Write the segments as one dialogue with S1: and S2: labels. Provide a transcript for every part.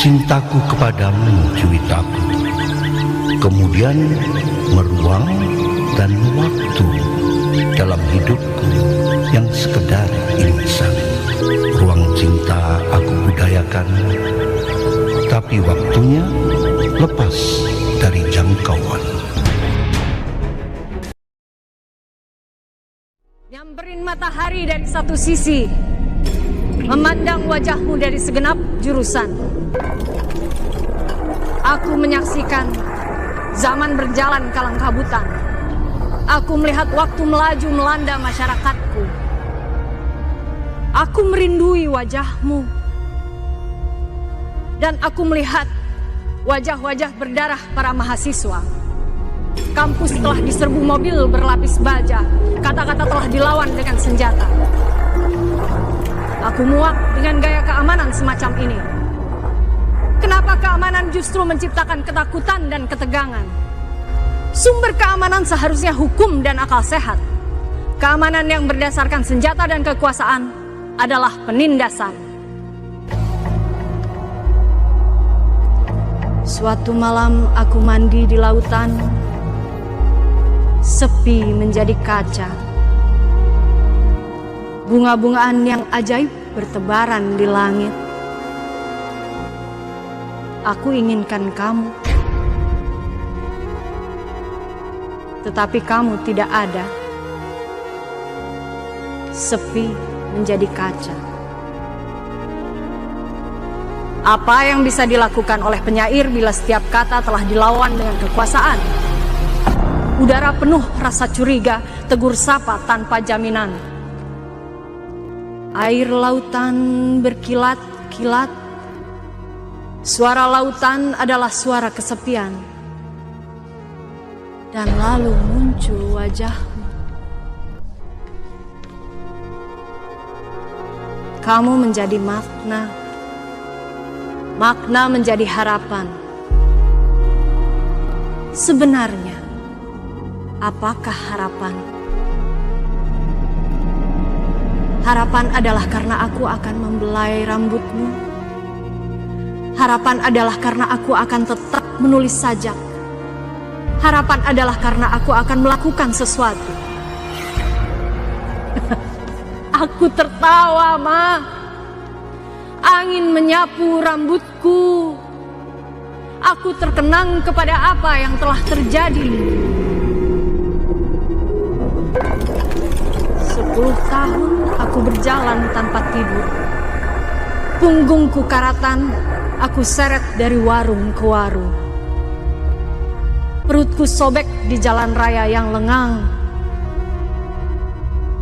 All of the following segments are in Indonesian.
S1: cintaku kepadamu cuitaku, kemudian meruang dan waktu dalam hidupku yang sekedar insan. Ruang cinta aku budayakan, tapi waktunya lepas dari jangkauan.
S2: Nyamperin matahari dari satu sisi, memandang wajahmu dari segenap jurusan. Aku menyaksikan zaman berjalan kalang kabutan. Aku melihat waktu melaju melanda masyarakatku. Aku merindui wajahmu. Dan aku melihat wajah-wajah berdarah para mahasiswa. Kampus telah diserbu mobil berlapis baja. Kata-kata telah dilawan dengan senjata. Aku muak dengan gaya keamanan semacam ini. Kenapa keamanan justru menciptakan ketakutan dan ketegangan? Sumber keamanan seharusnya hukum dan akal sehat. Keamanan yang berdasarkan senjata dan kekuasaan adalah penindasan. Suatu malam aku mandi di lautan. Sepi menjadi kaca. Bunga-bungaan yang ajaib bertebaran di langit. Aku inginkan kamu. Tetapi kamu tidak ada. Sepi menjadi kaca. Apa yang bisa dilakukan oleh penyair bila setiap kata telah dilawan dengan kekuasaan? Udara penuh rasa curiga, tegur sapa tanpa jaminan. Air lautan berkilat-kilat. Suara lautan adalah suara kesepian. Dan lalu muncul wajahmu. Kamu menjadi makna. Makna menjadi harapan. Sebenarnya, apakah harapan? Harapan adalah karena aku akan membelai rambutmu. Harapan adalah karena aku akan tetap menulis sajak. Harapan adalah karena aku akan melakukan sesuatu. Aku tertawa, Ma. Angin menyapu rambutku. Aku terkenang kepada apa yang telah terjadi. 10 tahun aku berjalan tanpa tidur. Punggungku karatan, aku seret dari warung ke warung. Perutku sobek di jalan raya yang lengang.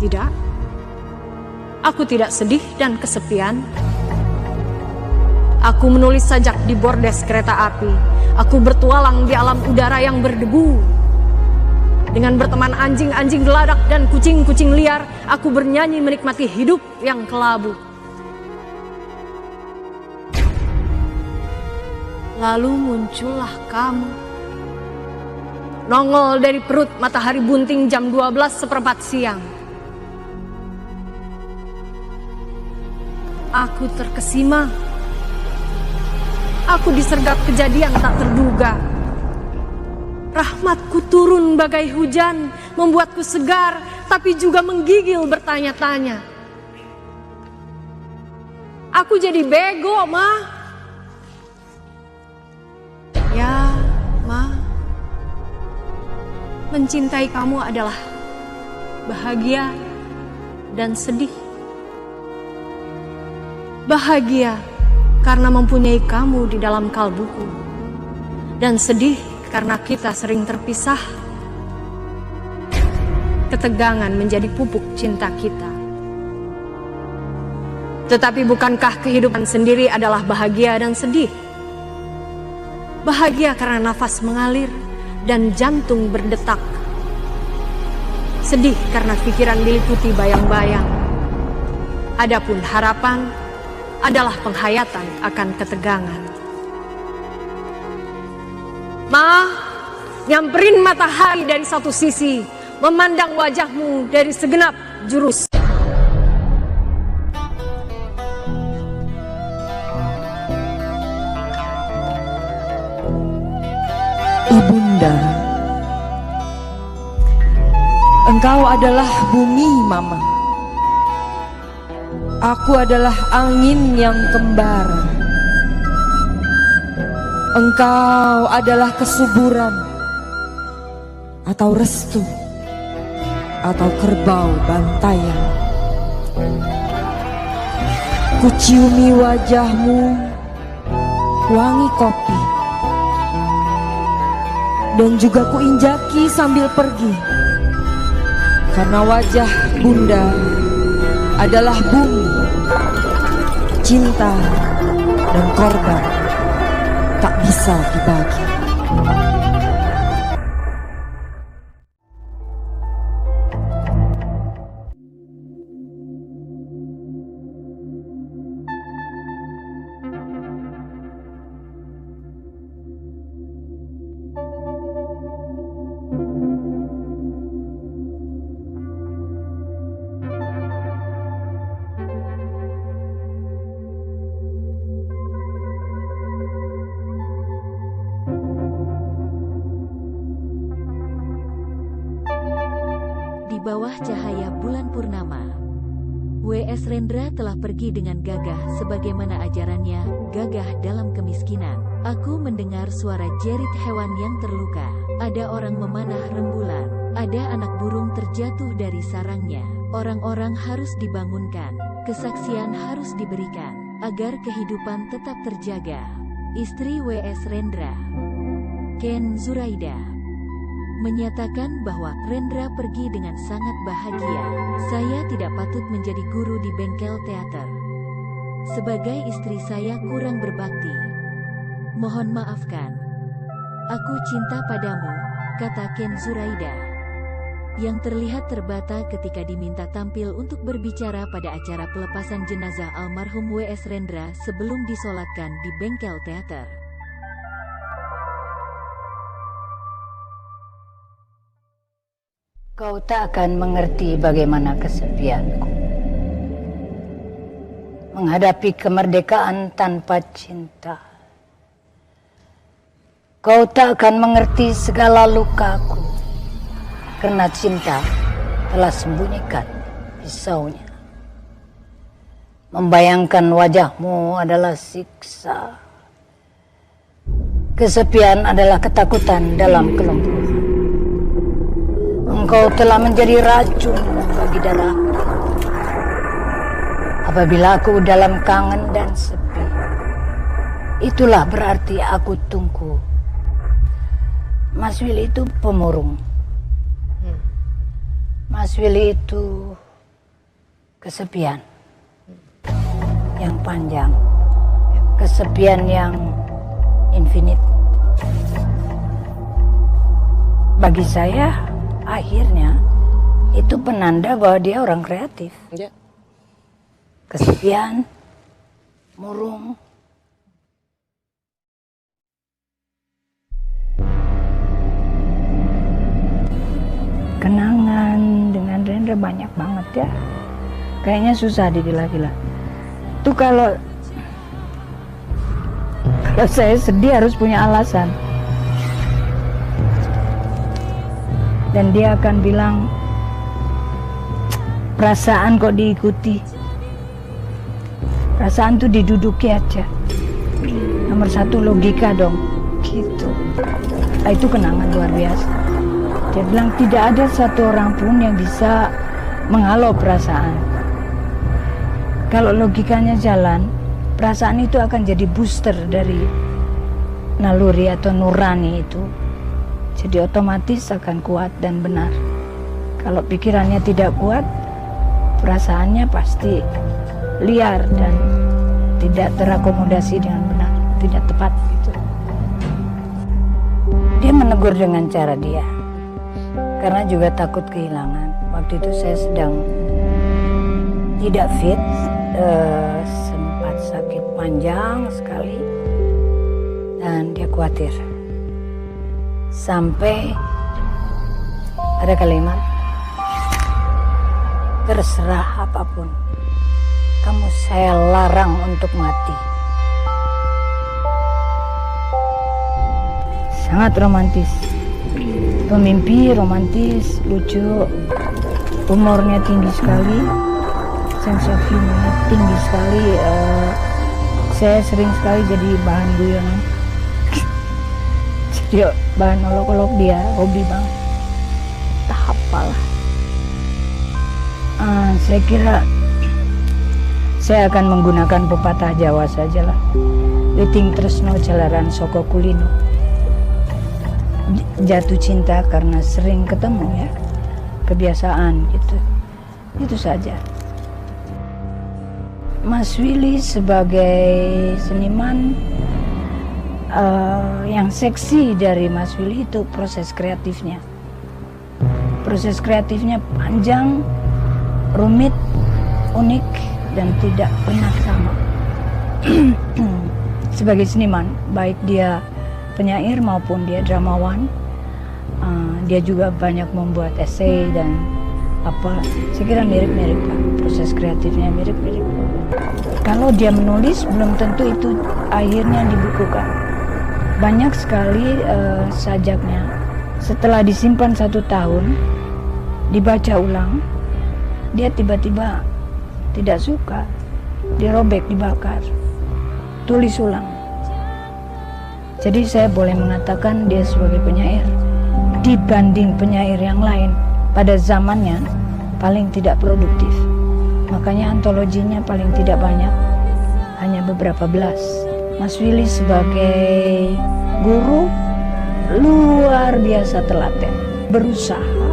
S2: Tidak, aku tidak sedih dan kesepian. Aku menulis sajak di bordes kereta api. Aku bertualang di alam udara yang berdebu. Dengan berteman anjing-anjing geladak dan kucing-kucing liar, aku bernyanyi menikmati hidup yang kelabu. Lalu muncullah kamu. Nongol dari perut matahari bunting jam 12:15 siang. Aku terkesima. Aku disergap kejadian tak terduga. Rahmatku turun bagai hujan, membuatku segar, tapi juga menggigil bertanya-tanya. Aku jadi bego, Ma. Ya, Ma. Mencintai kamu adalah bahagia dan sedih. Bahagia karena mempunyai kamu di dalam kalbuku. Dan sedih karena kita sering terpisah. Ketegangan menjadi pupuk cinta kita. Tetapi bukankah kehidupan sendiri adalah bahagia dan sedih? Bahagia karena nafas mengalir dan jantung berdetak. Sedih karena pikiran diliputi bayang-bayang. Adapun harapan adalah penghayatan akan ketegangan. Ma, nyamperin matahari dari satu sisi, memandang wajahmu dari segenap jurus.
S3: Ibunda, engkau adalah bumi, Mama. Aku adalah angin yang kembar. Engkau adalah kesuburan, atau restu, atau kerbau bantayan. Kuciumi wajahmu, wangi kopi, dan juga kuinjaki sambil pergi, karena wajah bunda adalah bumi, cinta dan korban tak bisa dibagi.
S4: Di bawah cahaya bulan purnama, W.S. Rendra telah pergi dengan gagah sebagaimana ajarannya, gagah dalam kemiskinan. Aku mendengar suara jerit hewan yang terluka. Ada orang memanah rembulan. Ada anak burung terjatuh dari sarangnya. Orang-orang harus dibangunkan. Kesaksian harus diberikan agar kehidupan tetap terjaga. Istri W.S. Rendra, Ken Zuraida, menyatakan bahwa Rendra pergi dengan sangat bahagia. Saya tidak patut menjadi guru di bengkel teater. Sebagai istri saya kurang berbakti. Mohon maafkan. Aku cinta padamu, kata Ken Zuraida, yang terlihat terbata ketika diminta tampil untuk berbicara pada acara pelepasan jenazah almarhum W.S. Rendra sebelum disolatkan di bengkel teater.
S5: Kau tak akan mengerti bagaimana kesepianku menghadapi kemerdekaan tanpa cinta. Kau tak akan mengerti segala lukaku karena cinta telah sembunyikan pisaunya. Membayangkan wajahmu adalah siksa. Kesepian adalah ketakutan dalam kelumpuhan. Engkau telah menjadi racun bagi darahku. Apabila aku dalam kangen dan sepi, itulah berarti aku tunggu. Mas Willy itu pemurung. Mas Willy itu kesepian yang panjang, kesepian yang infinite. Bagi saya, akhirnya itu penanda bahwa dia orang kreatif.
S6: Ya.
S5: Kesepian, murung. Kenangan dengan Rendra banyak banget ya. Kayaknya susah didilah-dilah. Tuh kalau saya sedih harus punya alasan. Dan dia akan bilang, perasaan kok diikuti. Perasaan tuh diduduki aja. Nomor satu logika dong. Gitu. Nah, itu kenangan luar biasa. Dia bilang tidak ada satu orang pun yang bisa menghalau perasaan. Kalau logikanya jalan, perasaan itu akan jadi booster dari naluri atau nurani itu. Jadi otomatis akan kuat dan benar. Kalau pikirannya tidak kuat, perasaannya pasti liar dan tidak terakomodasi dengan benar, tidak tepat gitu. Dia menegur dengan cara dia, karena juga takut kehilangan. Waktu itu saya sedang tidak fit, sempat sakit panjang sekali, dan dia khawatir. Sampai ada kalimat, terserah apapun, kamu saya larang untuk mati. sangat romantis. Pemimpi romantis, lucu, humornya tinggi sekali, sense of humor tinggi sekali. Saya sering sekali jadi bahan guyonan, jadi bahan olok-olok dia, hobi banget. Tak apalah. Saya kira saya akan menggunakan pepatah Jawa sajalah. Liting tresno jalaran soko kulino. Jatuh cinta karena sering ketemu ya, kebiasaan gitu. Itu saja. Mas Willy sebagai seniman, yang seksi dari Mas Willy itu proses kreatifnya. Proses kreatifnya panjang, rumit, unik, dan tidak pernah sama. Sebagai seniman, baik dia penyair maupun dia dramawan, dia juga banyak membuat esai dan apa. Saya kira mirip-mirip lah, proses kreatifnya mirip-mirip. Kalau dia menulis belum tentu itu akhirnya dibukukan. Banyak sekali sajaknya setelah disimpan 1 tahun, dibaca ulang, dia tiba-tiba tidak suka, dirobek, dibakar, tulis ulang. Jadi saya boleh mengatakan dia sebagai penyair, dibanding penyair yang lain pada zamannya paling tidak produktif. Makanya antologinya paling tidak banyak, hanya beberapa belas. Mas Willy sebagai guru luar biasa telaten, berusaha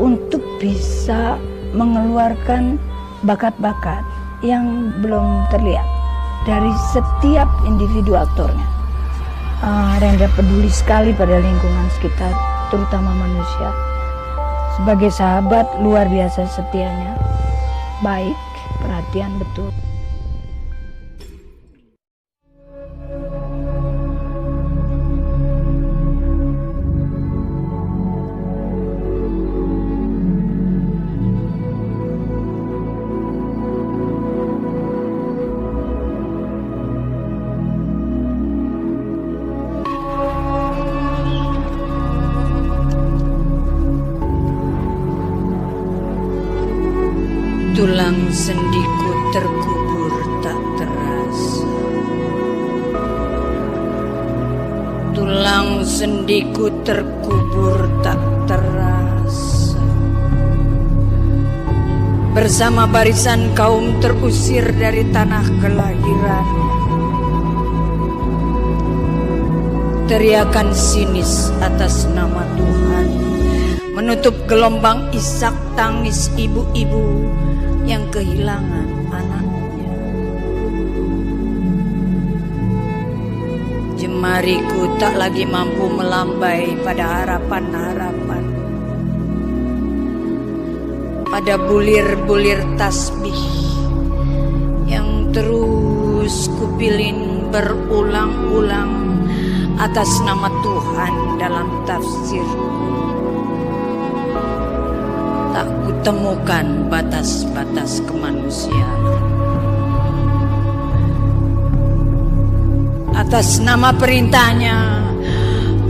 S5: untuk bisa mengeluarkan bakat-bakat yang belum terlihat dari setiap individu aktornya. Rendra peduli sekali pada lingkungan sekitar, terutama manusia. Sebagai sahabat luar biasa setianya, baik, perhatian betul.
S6: Tulang sendiku terkubur tak terasa. Tulang sendiku terkubur tak terasa. Bersama barisan kaum terusir dari tanah kelahiran. Teriakan sinis atas nama Tuhan menutup gelombang isak tangis ibu-ibu yang kehilangan anaknya. Jemariku tak lagi mampu melambai pada harapan-harapan, pada bulir-bulir tasbih yang terus kupilin berulang-ulang atas nama Tuhan dalam tafsirku. Tak kutemukan batas-batas kemanusiaan. Atas nama perintahnya,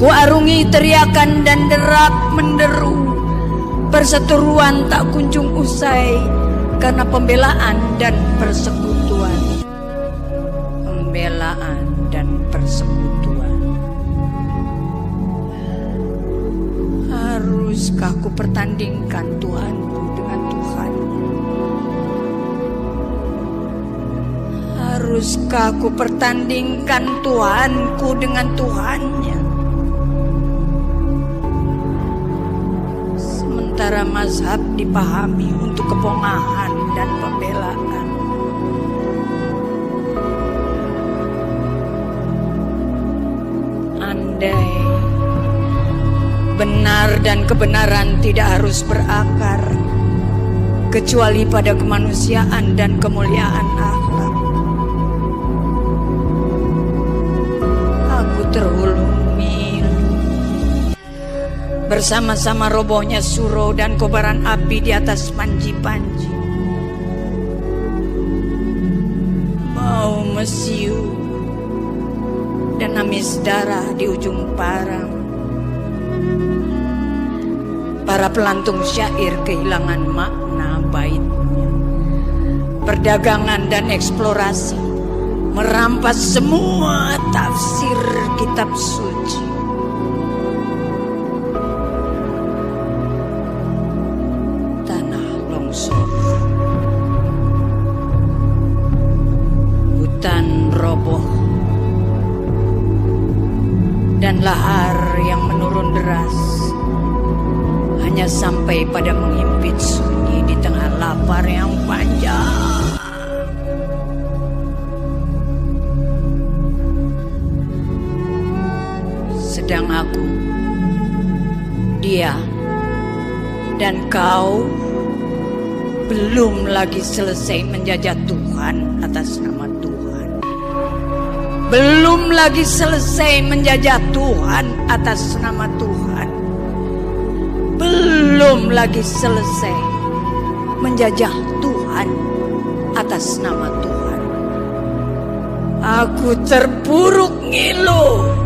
S6: kuarungi teriakan dan derak menderu. Perseteruan tak kunjung usai karena pembelaan dan persekutuan. Pembelaan dan persekutuan. Haruskah ku pertandingkan Tuhanku dengan Tuhannya? Haruskah ku pertandingkan Tuhanku dengan Tuhannya? Sementara mazhab dipahami untuk kepongahan dan pembelaan. Andai benar dan kebenaran tidak harus berakar kecuali pada kemanusiaan dan kemuliaan akhlak. Aku terhulung milu bersama-sama robohnya suro dan kobaran api di atas panji-panji. Bau mesiu dan amis darah di ujung parang. Para pelantung syair kehilangan makna baitnya. Perdagangan dan eksplorasi merampas semua tafsir kitab suci. Tanah longsor, hutan roboh, dan lahar yang menurun deras hanya sampai pada menghimpit sunyi di tengah lapar yang panjang. Sedang aku, dia, dan kau belum lagi selesai menjajah Tuhan atas nama Tuhan. Belum lagi selesai menjajah Tuhan atas nama Tuhan. Belum lagi selesai menjajah Tuhan atas nama Tuhan. Aku terpuruk ngilu.